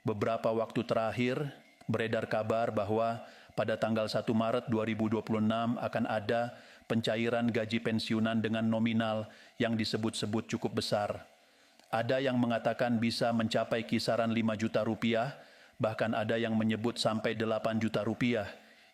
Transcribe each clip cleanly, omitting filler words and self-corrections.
Beberapa waktu terakhir beredar kabar bahwa pada tanggal 1 Maret 2026 akan ada pencairan gaji pensiunan dengan nominal yang disebut-sebut cukup besar. Ada yang mengatakan bisa mencapai kisaran 5 juta rupiah, bahkan ada yang menyebut sampai 8 juta rupiah.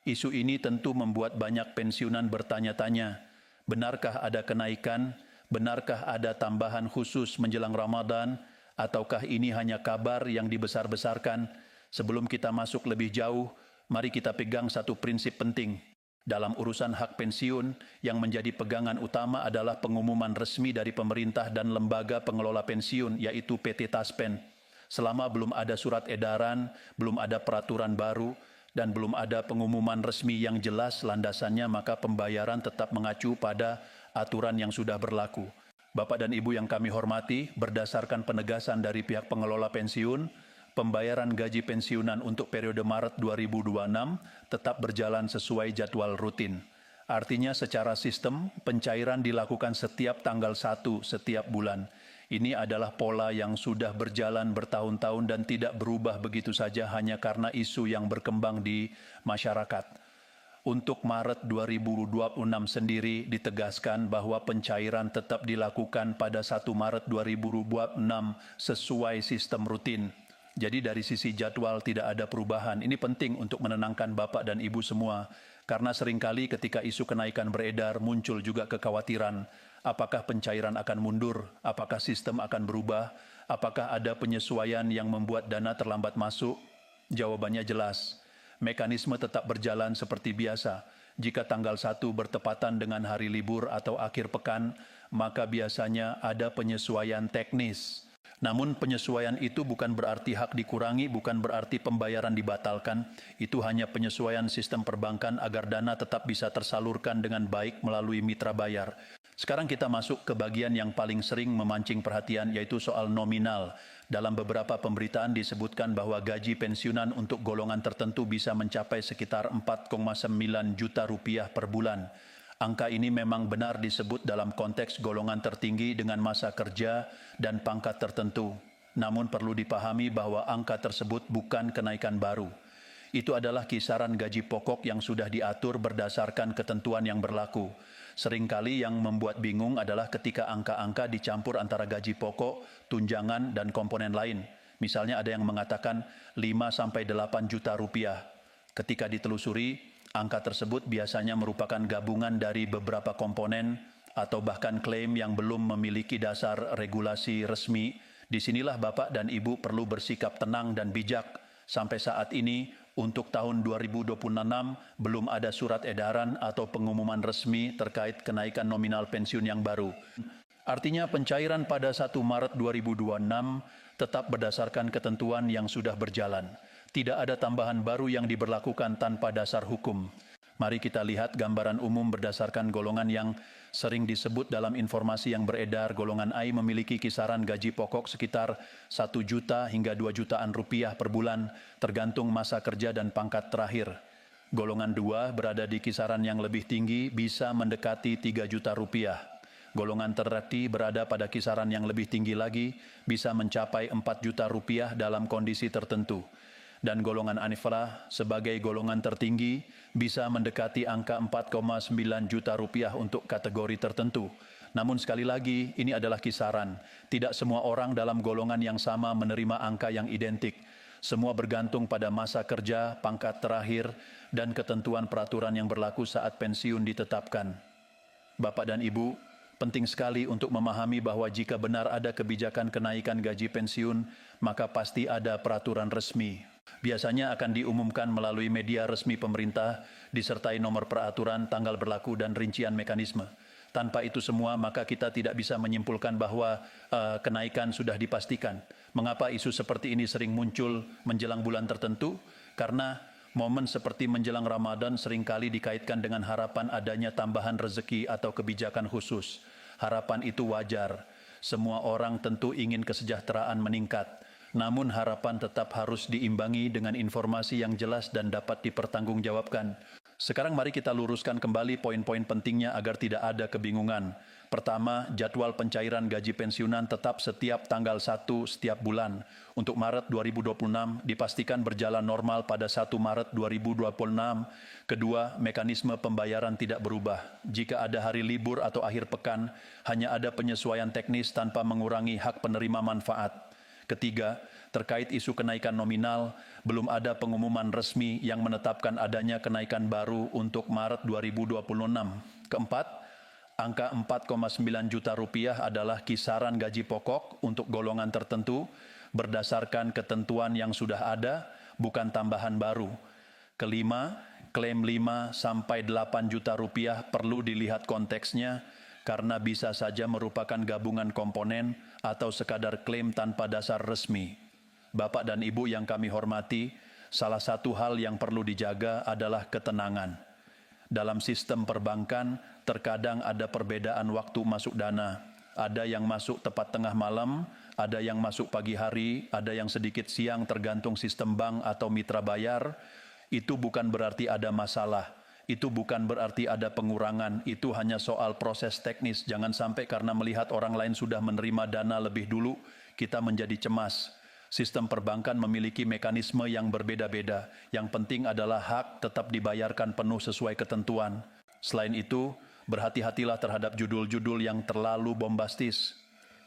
Isu ini tentu membuat banyak pensiunan bertanya-tanya, benarkah ada kenaikan, benarkah ada tambahan khusus menjelang Ramadan, ataukah ini hanya kabar yang dibesar-besarkan? Sebelum kita masuk lebih jauh, mari kita pegang satu prinsip penting. Dalam urusan hak pensiun, yang menjadi pegangan utama adalah pengumuman resmi dari pemerintah dan lembaga pengelola pensiun, yaitu PT Taspen. Selama belum ada surat edaran, belum ada peraturan baru, dan belum ada pengumuman resmi yang jelas landasannya, maka pembayaran tetap mengacu pada aturan yang sudah berlaku. Bapak dan Ibu yang kami hormati, berdasarkan penegasan dari pihak pengelola pensiun, pembayaran gaji pensiunan untuk periode Maret 2026 tetap berjalan sesuai jadwal rutin. Artinya secara sistem, pencairan dilakukan setiap tanggal 1 setiap bulan. Ini adalah pola yang sudah berjalan bertahun-tahun dan tidak berubah begitu saja hanya karena isu yang berkembang di masyarakat. Untuk Maret 2026 sendiri ditegaskan bahwa pencairan tetap dilakukan pada 1 Maret 2026 sesuai sistem rutin. Jadi dari sisi jadwal tidak ada perubahan. Ini penting untuk menenangkan Bapak dan Ibu semua. Karena seringkali ketika isu kenaikan beredar muncul juga kekhawatiran. Apakah pencairan akan mundur? Apakah sistem akan berubah? Apakah ada penyesuaian yang membuat dana terlambat masuk? Jawabannya jelas. Mekanisme tetap berjalan seperti biasa. Jika tanggal 1 bertepatan dengan hari libur atau akhir pekan, maka biasanya ada penyesuaian teknis. Namun penyesuaian itu bukan berarti hak dikurangi, bukan berarti pembayaran dibatalkan. Itu hanya penyesuaian sistem perbankan agar dana tetap bisa tersalurkan dengan baik melalui mitra bayar. Sekarang kita masuk ke bagian yang paling sering memancing perhatian, yaitu soal nominal. Dalam beberapa pemberitaan disebutkan bahwa gaji pensiunan untuk golongan tertentu bisa mencapai sekitar 4,9 juta rupiah per bulan. Angka ini memang benar disebut dalam konteks golongan tertinggi dengan masa kerja dan pangkat tertentu. Namun perlu dipahami bahwa angka tersebut bukan kenaikan baru. Itu adalah kisaran gaji pokok yang sudah diatur berdasarkan ketentuan yang berlaku. Seringkali yang membuat bingung adalah ketika angka-angka dicampur antara gaji pokok, tunjangan, dan komponen lain. Misalnya ada yang mengatakan 5-8 juta rupiah. Ketika ditelusuri, angka tersebut biasanya merupakan gabungan dari beberapa komponen atau bahkan klaim yang belum memiliki dasar regulasi resmi. Disinilah Bapak dan Ibu perlu bersikap tenang dan bijak. Sampai saat ini, untuk tahun 2026 belum ada surat edaran atau pengumuman resmi terkait kenaikan nominal pensiun yang baru. Artinya pencairan pada 1 Maret 2026 tetap berdasarkan ketentuan yang sudah berjalan. Tidak ada tambahan baru yang diberlakukan tanpa dasar hukum. Mari kita lihat gambaran umum berdasarkan golongan yang sering disebut dalam informasi yang beredar. Golongan A memiliki kisaran gaji pokok sekitar 1 juta hingga 2 jutaan rupiah per bulan, tergantung masa kerja dan pangkat terakhir. Golongan 2 berada di kisaran yang lebih tinggi, bisa mendekati 3 juta rupiah. Golongan terati berada pada kisaran yang lebih tinggi lagi, bisa mencapai 4 juta rupiah dalam kondisi tertentu. Dan golongan Anifrah sebagai golongan tertinggi bisa mendekati angka 4,9 juta rupiah untuk kategori tertentu. Namun sekali lagi, ini adalah kisaran. Tidak semua orang dalam golongan yang sama menerima angka yang identik. Semua bergantung pada masa kerja, pangkat terakhir, dan ketentuan peraturan yang berlaku saat pensiun ditetapkan. Bapak dan Ibu, penting sekali untuk memahami bahwa jika benar ada kebijakan kenaikan gaji pensiun, maka pasti ada peraturan resmi. Biasanya akan diumumkan melalui media resmi pemerintah, disertai nomor peraturan, tanggal berlaku, dan rincian mekanisme. Tanpa itu semua, maka kita tidak bisa menyimpulkan bahwa kenaikan sudah dipastikan. Mengapa isu seperti ini sering muncul menjelang bulan tertentu? Karena momen seperti menjelang Ramadan seringkali dikaitkan dengan harapan adanya tambahan rezeki atau kebijakan khusus. Harapan itu wajar. Semua orang tentu ingin kesejahteraan meningkat. Namun harapan tetap harus diimbangi dengan informasi yang jelas dan dapat dipertanggungjawabkan. Sekarang mari kita luruskan kembali poin-poin pentingnya agar tidak ada kebingungan. Pertama, jadwal pencairan gaji pensiunan tetap setiap tanggal 1 setiap bulan. Untuk Maret 2026 dipastikan berjalan normal pada 1 Maret 2026. Kedua, mekanisme pembayaran tidak berubah. Jika ada hari libur atau akhir pekan, hanya ada penyesuaian teknis tanpa mengurangi hak penerima manfaat. Ketiga, terkait isu kenaikan nominal, belum ada pengumuman resmi yang menetapkan adanya kenaikan baru untuk Maret 2026. Keempat, angka 4,9 juta rupiah adalah kisaran gaji pokok untuk golongan tertentu berdasarkan ketentuan yang sudah ada, bukan tambahan baru. Kelima, klaim 5 sampai 8 juta rupiah perlu dilihat konteksnya karena bisa saja merupakan gabungan komponen atau sekadar klaim tanpa dasar resmi. Bapak dan Ibu yang kami hormati, salah satu hal yang perlu dijaga adalah ketenangan. Dalam sistem perbankan, terkadang ada perbedaan waktu masuk dana. Ada yang masuk tepat tengah malam, ada yang masuk pagi hari, ada yang sedikit siang tergantung sistem bank atau mitra bayar. Itu bukan berarti ada masalah. Itu bukan berarti ada pengurangan. Itu hanya soal proses teknis. Jangan sampai karena melihat orang lain sudah menerima dana lebih dulu, kita menjadi cemas. Sistem perbankan memiliki mekanisme yang berbeda-beda. Yang penting adalah hak tetap dibayarkan penuh sesuai ketentuan. Selain itu, berhati-hatilah terhadap judul-judul yang terlalu bombastis.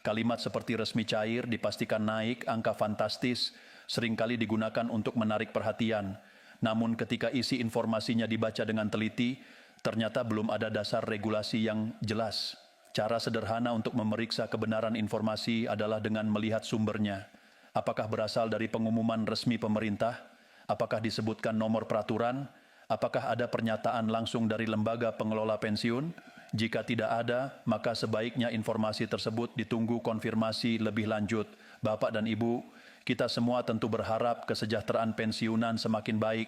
Kalimat seperti resmi cair dipastikan naik, angka fantastis, seringkali digunakan untuk menarik perhatian. Namun ketika isi informasinya dibaca dengan teliti, ternyata belum ada dasar regulasi yang jelas. Cara sederhana untuk memeriksa kebenaran informasi adalah dengan melihat sumbernya. Apakah berasal dari pengumuman resmi pemerintah? Apakah disebutkan nomor peraturan? Apakah ada pernyataan langsung dari lembaga pengelola pensiun? Jika tidak ada, maka sebaiknya informasi tersebut ditunggu konfirmasi lebih lanjut. Bapak dan Ibu, kita semua tentu berharap kesejahteraan pensiunan semakin baik.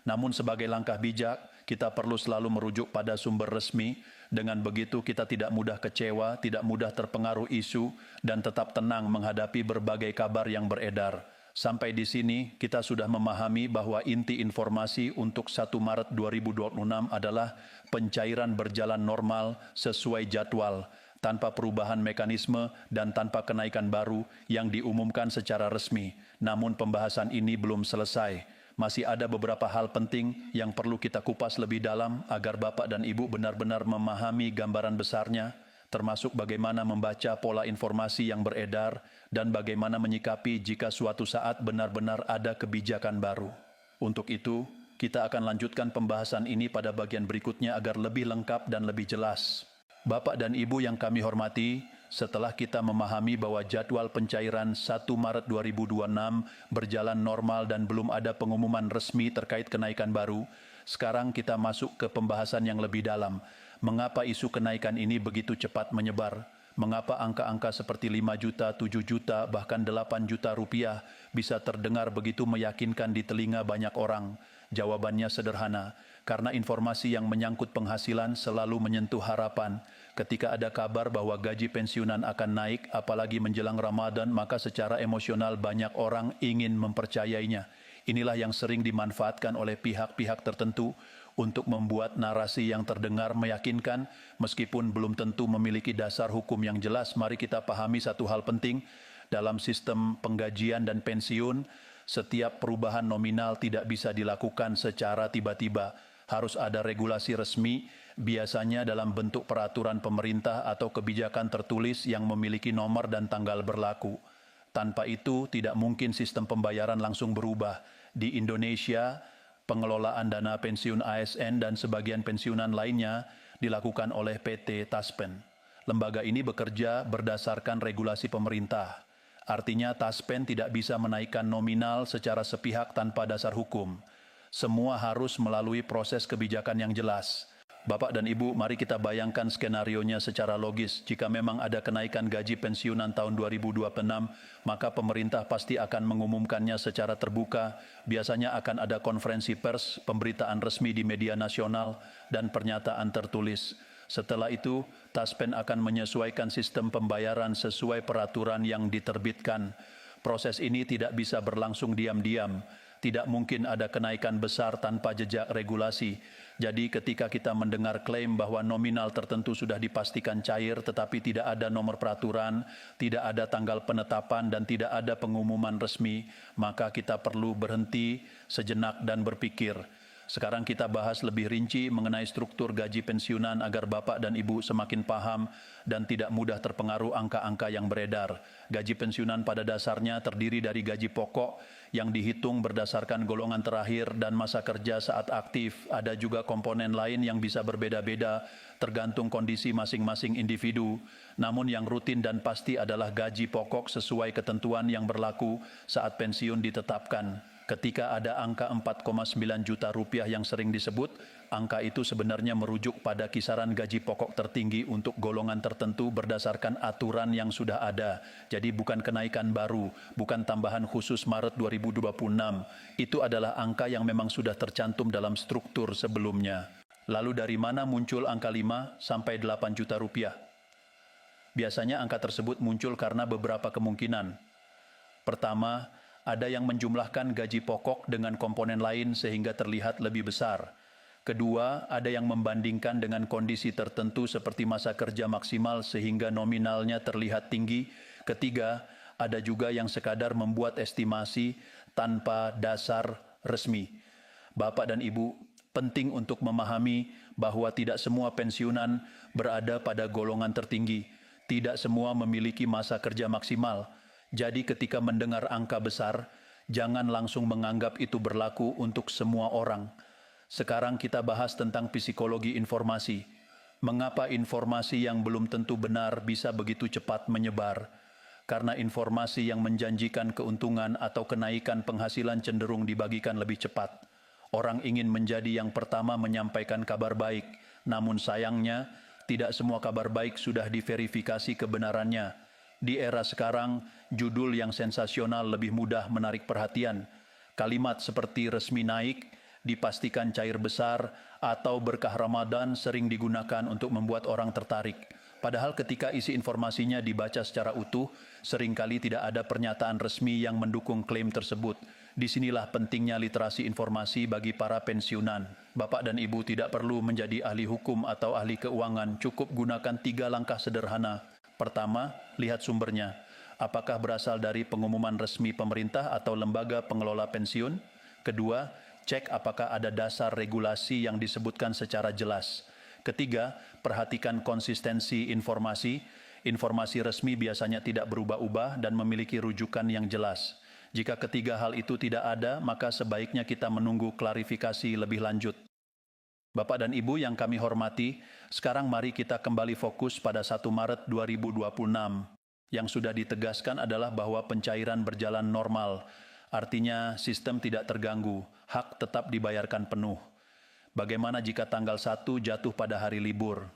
Namun sebagai langkah bijak, kita perlu selalu merujuk pada sumber resmi. Dengan begitu kita tidak mudah kecewa, tidak mudah terpengaruh isu, dan tetap tenang menghadapi berbagai kabar yang beredar. Sampai di sini, kita sudah memahami bahwa inti informasi untuk 1 Maret 2026 adalah pencairan berjalan normal sesuai jadwal, tanpa perubahan mekanisme dan tanpa kenaikan baru yang diumumkan secara resmi. Namun pembahasan ini belum selesai. Masih ada beberapa hal penting yang perlu kita kupas lebih dalam agar Bapak dan Ibu benar-benar memahami gambaran besarnya, termasuk bagaimana membaca pola informasi yang beredar dan bagaimana menyikapi jika suatu saat benar-benar ada kebijakan baru. Untuk itu, kita akan lanjutkan pembahasan ini pada bagian berikutnya agar lebih lengkap dan lebih jelas. Bapak dan Ibu yang kami hormati, setelah kita memahami bahwa jadwal pencairan 1 Maret 2026 berjalan normal dan belum ada pengumuman resmi terkait kenaikan baru, sekarang kita masuk ke pembahasan yang lebih dalam. Mengapa isu kenaikan ini begitu cepat menyebar? Mengapa angka-angka seperti 5 juta, 7 juta, bahkan 8 juta rupiah bisa terdengar begitu meyakinkan di telinga banyak orang? Jawabannya sederhana, karena informasi yang menyangkut penghasilan selalu menyentuh harapan. Ketika ada kabar bahwa gaji pensiunan akan naik, apalagi menjelang Ramadan, maka secara emosional banyak orang ingin mempercayainya. Inilah yang sering dimanfaatkan oleh pihak-pihak tertentu untuk membuat narasi yang terdengar meyakinkan, meskipun belum tentu memiliki dasar hukum yang jelas. Mari kita pahami satu hal penting, dalam sistem penggajian dan pensiun, setiap perubahan nominal tidak bisa dilakukan secara tiba-tiba. Harus ada regulasi resmi, biasanya dalam bentuk peraturan pemerintah atau kebijakan tertulis yang memiliki nomor dan tanggal berlaku. Tanpa itu, tidak mungkin sistem pembayaran langsung berubah. Di Indonesia, pengelolaan dana pensiun ASN dan sebagian pensiunan lainnya dilakukan oleh PT Taspen. Lembaga ini bekerja berdasarkan regulasi pemerintah. Artinya Taspen tidak bisa menaikkan nominal secara sepihak tanpa dasar hukum. Semua harus melalui proses kebijakan yang jelas. Bapak dan Ibu, mari kita bayangkan skenarionya secara logis. Jika memang ada kenaikan gaji pensiunan tahun 2026, maka pemerintah pasti akan mengumumkannya secara terbuka. Biasanya akan ada konferensi pers, pemberitaan resmi di media nasional, dan pernyataan tertulis. Setelah itu, Taspen akan menyesuaikan sistem pembayaran sesuai peraturan yang diterbitkan. Proses ini tidak bisa berlangsung diam-diam. Tidak mungkin ada kenaikan besar tanpa jejak regulasi. Jadi ketika kita mendengar klaim bahwa nominal tertentu sudah dipastikan cair tetapi tidak ada nomor peraturan, tidak ada tanggal penetapan dan tidak ada pengumuman resmi, maka kita perlu berhenti sejenak dan berpikir. Sekarang kita bahas lebih rinci mengenai struktur gaji pensiunan agar Bapak dan Ibu semakin paham dan tidak mudah terpengaruh angka-angka yang beredar. Gaji pensiunan pada dasarnya terdiri dari gaji pokok yang dihitung berdasarkan golongan terakhir dan masa kerja saat aktif. Ada juga komponen lain yang bisa berbeda-beda tergantung kondisi masing-masing individu. Namun yang rutin dan pasti adalah gaji pokok sesuai ketentuan yang berlaku saat pensiun ditetapkan. Ketika ada angka 4,9 juta rupiah yang sering disebut, angka itu sebenarnya merujuk pada kisaran gaji pokok tertinggi untuk golongan tertentu berdasarkan aturan yang sudah ada. Jadi bukan kenaikan baru, bukan tambahan khusus Maret 2026. Itu adalah angka yang memang sudah tercantum dalam struktur sebelumnya. Lalu dari mana muncul angka 5 sampai 8 juta rupiah? Biasanya angka tersebut muncul karena beberapa kemungkinan. Pertama, ada yang menjumlahkan gaji pokok dengan komponen lain sehingga terlihat lebih besar. Kedua, ada yang membandingkan dengan kondisi tertentu seperti masa kerja maksimal sehingga nominalnya terlihat tinggi. Ketiga, ada juga yang sekadar membuat estimasi tanpa dasar resmi. Bapak dan Ibu, penting untuk memahami bahwa tidak semua pensiunan berada pada golongan tertinggi. Tidak semua memiliki masa kerja maksimal. Jadi ketika mendengar angka besar, jangan langsung menganggap itu berlaku untuk semua orang. Sekarang kita bahas tentang psikologi informasi. Mengapa informasi yang belum tentu benar bisa begitu cepat menyebar? Karena informasi yang menjanjikan keuntungan atau kenaikan penghasilan cenderung dibagikan lebih cepat. Orang ingin menjadi yang pertama menyampaikan kabar baik, namun sayangnya tidak semua kabar baik sudah diverifikasi kebenarannya. Di era sekarang, judul yang sensasional lebih mudah menarik perhatian. Kalimat seperti resmi naik, dipastikan cair besar, atau berkah Ramadan sering digunakan untuk membuat orang tertarik. Padahal ketika isi informasinya dibaca secara utuh, seringkali tidak ada pernyataan resmi yang mendukung klaim tersebut. Disinilah pentingnya literasi informasi bagi para pensiunan. Bapak dan Ibu tidak perlu menjadi ahli hukum atau ahli keuangan, cukup gunakan 3 langkah sederhana. Pertama, lihat sumbernya. Apakah berasal dari pengumuman resmi pemerintah atau lembaga pengelola pensiun? Kedua, cek apakah ada dasar regulasi yang disebutkan secara jelas. Ketiga, perhatikan konsistensi informasi. Informasi resmi biasanya tidak berubah-ubah dan memiliki rujukan yang jelas. Jika ketiga hal itu tidak ada, maka sebaiknya kita menunggu klarifikasi lebih lanjut. Bapak dan Ibu yang kami hormati, sekarang mari kita kembali fokus pada 1 Maret 2026. Yang sudah ditegaskan adalah bahwa pencairan berjalan normal, artinya sistem tidak terganggu, hak tetap dibayarkan penuh. Bagaimana jika tanggal 1 jatuh pada hari libur?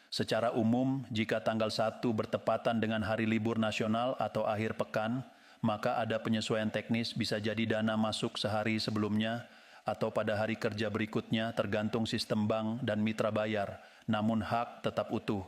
Secara umum, jika tanggal 1 bertepatan dengan hari libur nasional atau akhir pekan, maka ada penyesuaian teknis, bisa jadi dana masuk sehari sebelumnya, atau pada hari kerja berikutnya tergantung sistem bank dan mitra bayar, namun hak tetap utuh.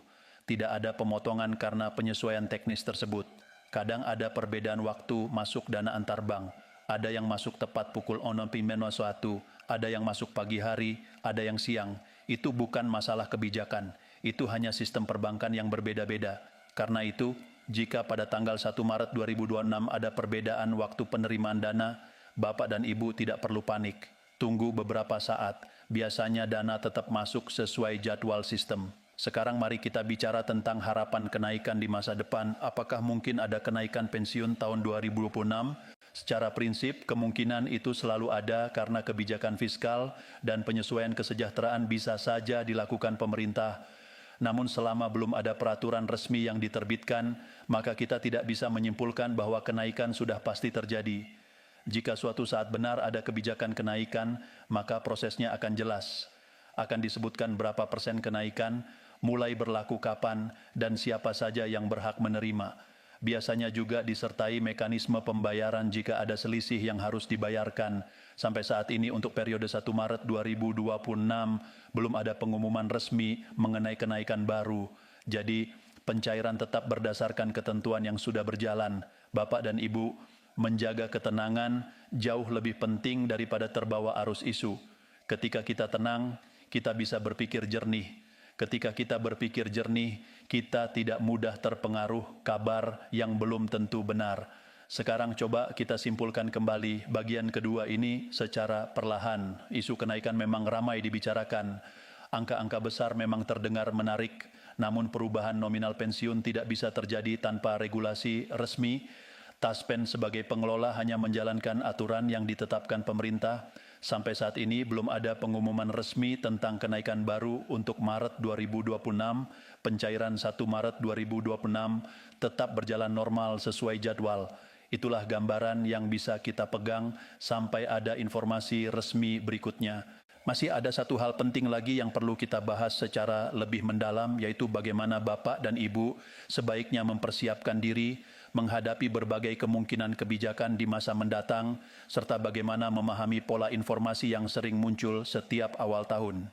Tidak ada pemotongan karena penyesuaian teknis tersebut. Kadang ada perbedaan waktu masuk dana antar bank. Ada yang masuk tepat pukul 6.01, ada yang masuk pagi hari, ada yang siang. Itu bukan masalah kebijakan, itu hanya sistem perbankan yang berbeda-beda. Karena itu, jika pada tanggal 1 Maret 2026 ada perbedaan waktu penerimaan dana, Bapak dan Ibu tidak perlu panik. Tunggu beberapa saat, biasanya dana tetap masuk sesuai jadwal sistem. Sekarang mari kita bicara tentang harapan kenaikan di masa depan. Apakah mungkin ada kenaikan pensiun tahun 2026? Secara prinsip, kemungkinan itu selalu ada karena kebijakan fiskal dan penyesuaian kesejahteraan bisa saja dilakukan pemerintah. Namun selama belum ada peraturan resmi yang diterbitkan, maka kita tidak bisa menyimpulkan bahwa kenaikan sudah pasti terjadi. Jika suatu saat benar ada kebijakan kenaikan, maka prosesnya akan jelas. Akan disebutkan berapa persen kenaikan, mulai berlaku kapan, dan siapa saja yang berhak menerima. Biasanya juga disertai mekanisme pembayaran jika ada selisih yang harus dibayarkan. Sampai saat ini untuk periode 1 Maret 2026, belum ada pengumuman resmi mengenai kenaikan baru. Jadi, pencairan tetap berdasarkan ketentuan yang sudah berjalan. Bapak dan Ibu, Menjaga ketenangan jauh lebih penting daripada terbawa arus isu. Ketika kita tenang, kita bisa berpikir jernih. Ketika kita berpikir jernih, kita tidak mudah terpengaruh kabar yang belum tentu benar. Sekarang coba kita simpulkan kembali bagian kedua ini secara perlahan. Isu kenaikan memang ramai dibicarakan. Angka-angka besar memang terdengar menarik, namun perubahan nominal pensiun tidak bisa terjadi tanpa regulasi resmi. Taspen sebagai pengelola hanya menjalankan aturan yang ditetapkan pemerintah. Sampai saat ini belum ada pengumuman resmi tentang kenaikan baru untuk Maret 2026. Pencairan 1 Maret 2026 tetap berjalan normal sesuai jadwal. Itulah gambaran yang bisa kita pegang sampai ada informasi resmi berikutnya. Masih ada satu hal penting lagi yang perlu kita bahas secara lebih mendalam, yaitu bagaimana Bapak dan Ibu sebaiknya mempersiapkan diri menghadapi berbagai kemungkinan kebijakan di masa mendatang, serta bagaimana memahami pola informasi yang sering muncul setiap awal tahun.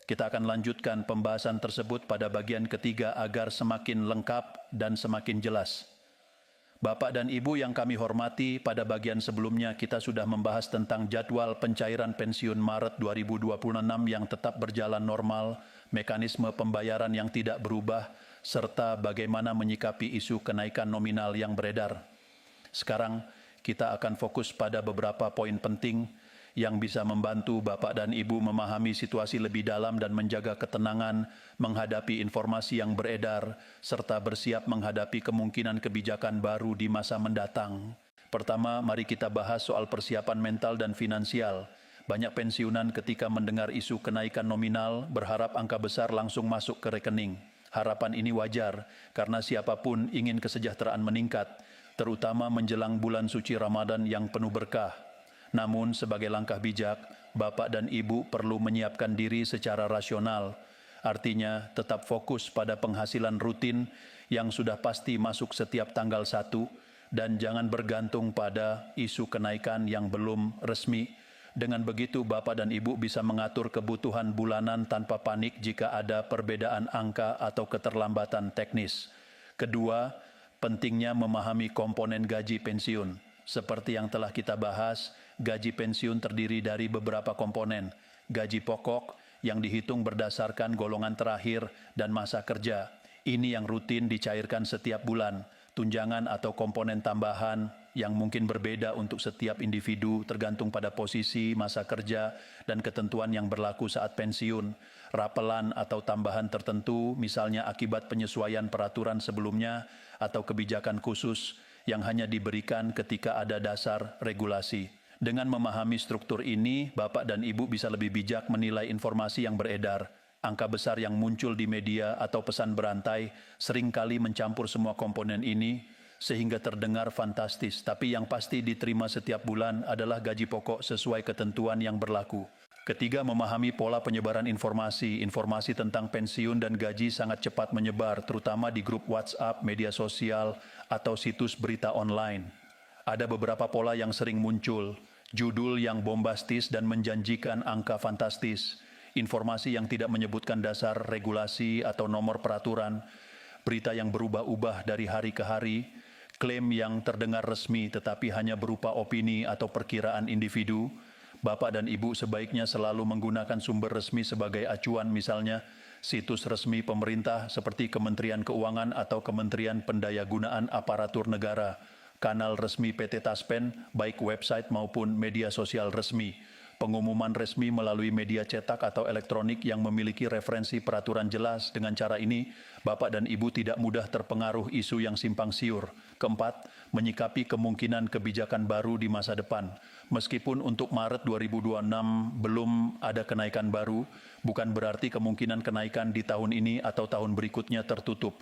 Kita akan lanjutkan pembahasan tersebut pada bagian ketiga agar semakin lengkap dan semakin jelas. Bapak dan Ibu yang kami hormati, pada bagian sebelumnya kita sudah membahas tentang jadwal pencairan pensiun Maret 2026 yang tetap berjalan normal, mekanisme pembayaran yang tidak berubah, serta bagaimana menyikapi isu kenaikan nominal yang beredar. Sekarang kita akan fokus pada beberapa poin penting yang bisa membantu Bapak dan Ibu memahami situasi lebih dalam dan menjaga ketenangan menghadapi informasi yang beredar, serta bersiap menghadapi kemungkinan kebijakan baru di masa mendatang. Pertama, mari kita bahas soal persiapan mental dan finansial. Banyak pensiunan ketika mendengar isu kenaikan nominal berharap angka besar langsung masuk ke rekening. Harapan ini wajar karena siapapun ingin kesejahteraan meningkat, terutama menjelang bulan suci Ramadan yang penuh berkah. Namun sebagai langkah bijak, Bapak dan Ibu perlu menyiapkan diri secara rasional. Artinya tetap fokus pada penghasilan rutin yang sudah pasti masuk setiap tanggal 1 dan jangan bergantung pada isu kenaikan yang belum resmi. Dengan begitu Bapak dan Ibu bisa mengatur kebutuhan bulanan tanpa panik jika ada perbedaan angka atau keterlambatan teknis. Kedua, pentingnya memahami komponen gaji pensiun. Seperti yang telah kita bahas, gaji pensiun terdiri dari beberapa komponen. Gaji pokok yang dihitung berdasarkan golongan terakhir dan masa kerja. Ini yang rutin dicairkan setiap bulan. Tunjangan atau komponen tambahan yang mungkin berbeda untuk setiap individu tergantung pada posisi, masa kerja, dan ketentuan yang berlaku saat pensiun. Rapelan atau tambahan tertentu, misalnya akibat penyesuaian peraturan sebelumnya atau kebijakan khusus yang hanya diberikan ketika ada dasar regulasi. Dengan memahami struktur ini, Bapak dan Ibu bisa lebih bijak menilai informasi yang beredar. Angka besar yang muncul di media atau pesan berantai seringkali mencampur semua komponen ini, sehingga terdengar fantastis. Tapi yang pasti diterima setiap bulan adalah gaji pokok sesuai ketentuan yang berlaku. Ketiga, memahami pola penyebaran informasi. Informasi tentang pensiun dan gaji sangat cepat menyebar, terutama di grup WhatsApp, media sosial, atau situs berita online. Ada beberapa pola yang sering muncul, judul yang bombastis dan menjanjikan angka fantastis, informasi yang tidak menyebutkan dasar regulasi atau nomor peraturan, berita yang berubah-ubah dari hari ke hari, klaim yang terdengar resmi tetapi hanya berupa opini atau perkiraan individu. Bapak dan Ibu sebaiknya selalu menggunakan sumber resmi sebagai acuan, misalnya situs resmi pemerintah seperti Kementerian Keuangan atau Kementerian Pendayagunaan Aparatur Negara, kanal resmi PT Taspen, baik website maupun media sosial resmi, pengumuman resmi melalui media cetak atau elektronik yang memiliki referensi peraturan jelas. Dengan cara ini, Bapak dan Ibu tidak mudah terpengaruh isu yang simpang siur. Keempat, menyikapi kemungkinan kebijakan baru di masa depan. Meskipun untuk Maret 2026 belum ada kenaikan baru, bukan berarti kemungkinan kenaikan di tahun ini atau tahun berikutnya tertutup.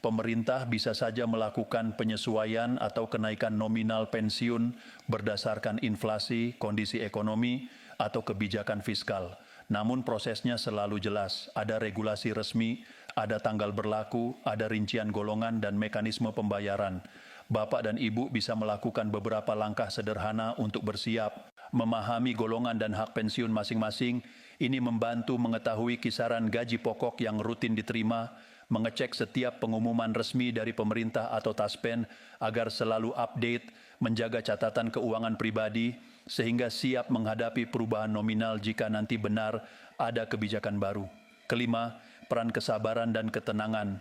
Pemerintah bisa saja melakukan penyesuaian atau kenaikan nominal pensiun berdasarkan inflasi, kondisi ekonomi, atau kebijakan fiskal. Namun prosesnya selalu jelas, ada regulasi resmi, ada tanggal berlaku, ada rincian golongan dan mekanisme pembayaran. Bapak dan Ibu bisa melakukan beberapa langkah sederhana untuk bersiap, memahami golongan dan hak pensiun masing-masing. Ini membantu mengetahui kisaran gaji pokok yang rutin diterima, mengecek setiap pengumuman resmi dari pemerintah atau Taspen agar selalu update menjaga catatan keuangan pribadi sehingga siap menghadapi perubahan nominal jika nanti benar ada kebijakan baru. Kelima, peran kesabaran dan ketenangan.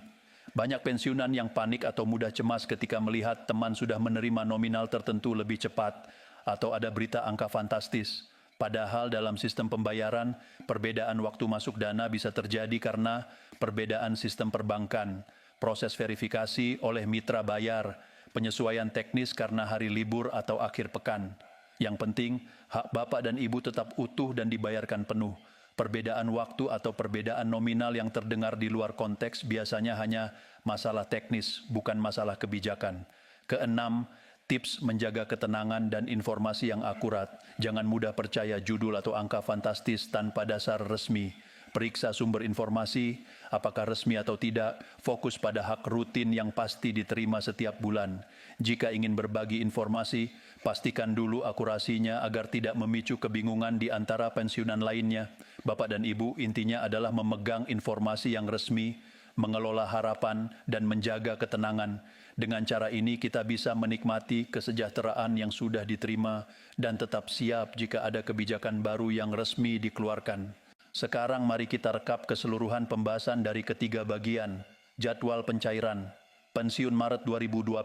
Banyak pensiunan yang panik atau mudah cemas ketika melihat teman sudah menerima nominal tertentu lebih cepat atau ada berita angka fantastis. Padahal dalam sistem pembayaran, perbedaan waktu masuk dana bisa terjadi karena perbedaan sistem perbankan, proses verifikasi oleh mitra bayar, penyesuaian teknis karena hari libur atau akhir pekan. Yang penting, hak Bapak dan Ibu tetap utuh dan dibayarkan penuh. Perbedaan waktu atau perbedaan nominal yang terdengar di luar konteks biasanya hanya masalah teknis, bukan masalah kebijakan. Keenam, tips menjaga ketenangan dan informasi yang akurat. Jangan mudah percaya judul atau angka fantastis tanpa dasar resmi. Periksa sumber informasi, apakah resmi atau tidak, fokus pada hak rutin yang pasti diterima setiap bulan. Jika ingin berbagi informasi, pastikan dulu akurasinya agar tidak memicu kebingungan di antara pensiunan lainnya. Bapak dan Ibu, intinya adalah memegang informasi yang resmi, mengelola harapan, dan menjaga ketenangan. Dengan cara ini kita bisa menikmati kesejahteraan yang sudah diterima dan tetap siap jika ada kebijakan baru yang resmi dikeluarkan. Sekarang mari kita rekap keseluruhan pembahasan dari ketiga bagian. Jadwal pencairan. Pensiun Maret 2026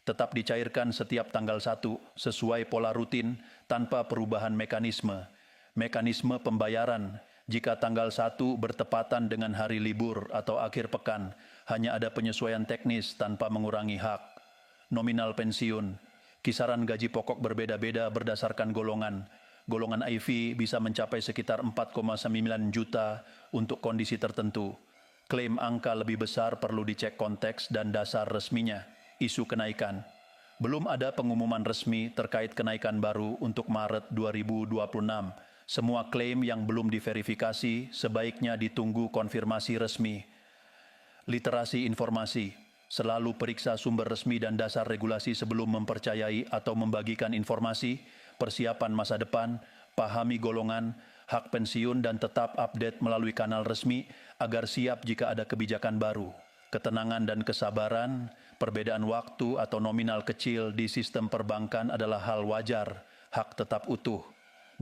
tetap dicairkan setiap tanggal 1 sesuai pola rutin tanpa perubahan mekanisme. Mekanisme pembayaran. Jika tanggal 1 bertepatan dengan hari libur atau akhir pekan, hanya ada penyesuaian teknis tanpa mengurangi hak. Nominal pensiun. Kisaran gaji pokok berbeda-beda berdasarkan golongan. Golongan IV bisa mencapai sekitar 4,9 juta untuk kondisi tertentu. Klaim angka lebih besar perlu dicek konteks dan dasar resminya. Isu kenaikan. Belum ada pengumuman resmi terkait kenaikan baru untuk Maret 2026. Semua klaim yang belum diverifikasi sebaiknya ditunggu konfirmasi resmi. Literasi informasi. Selalu periksa sumber resmi dan dasar regulasi sebelum mempercayai atau membagikan informasi. Persiapan masa depan, pahami golongan, hak pensiun dan tetap update melalui kanal resmi agar siap jika ada kebijakan baru. Ketenangan dan kesabaran, perbedaan waktu atau nominal kecil di sistem perbankan adalah hal wajar, hak tetap utuh.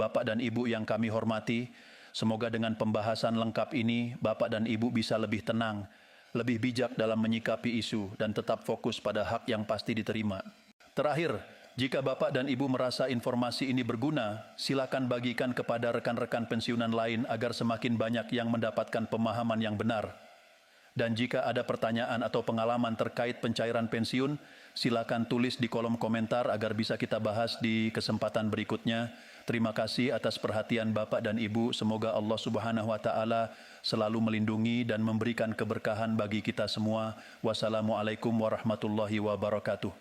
Bapak dan Ibu yang kami hormati, semoga dengan pembahasan lengkap ini Bapak dan Ibu bisa lebih tenang, lebih bijak dalam menyikapi isu dan tetap fokus pada hak yang pasti diterima. Terakhir, jika Bapak dan Ibu merasa informasi ini berguna, silakan bagikan kepada rekan-rekan pensiunan lain agar semakin banyak yang mendapatkan pemahaman yang benar. Dan jika ada pertanyaan atau pengalaman terkait pencairan pensiun, silakan tulis di kolom komentar agar bisa kita bahas di kesempatan berikutnya. Terima kasih atas perhatian Bapak dan Ibu. Semoga Allah Subhanahu wa Ta'ala selalu melindungi dan memberikan keberkahan bagi kita semua. Wassalamualaikum warahmatullahi wabarakatuh.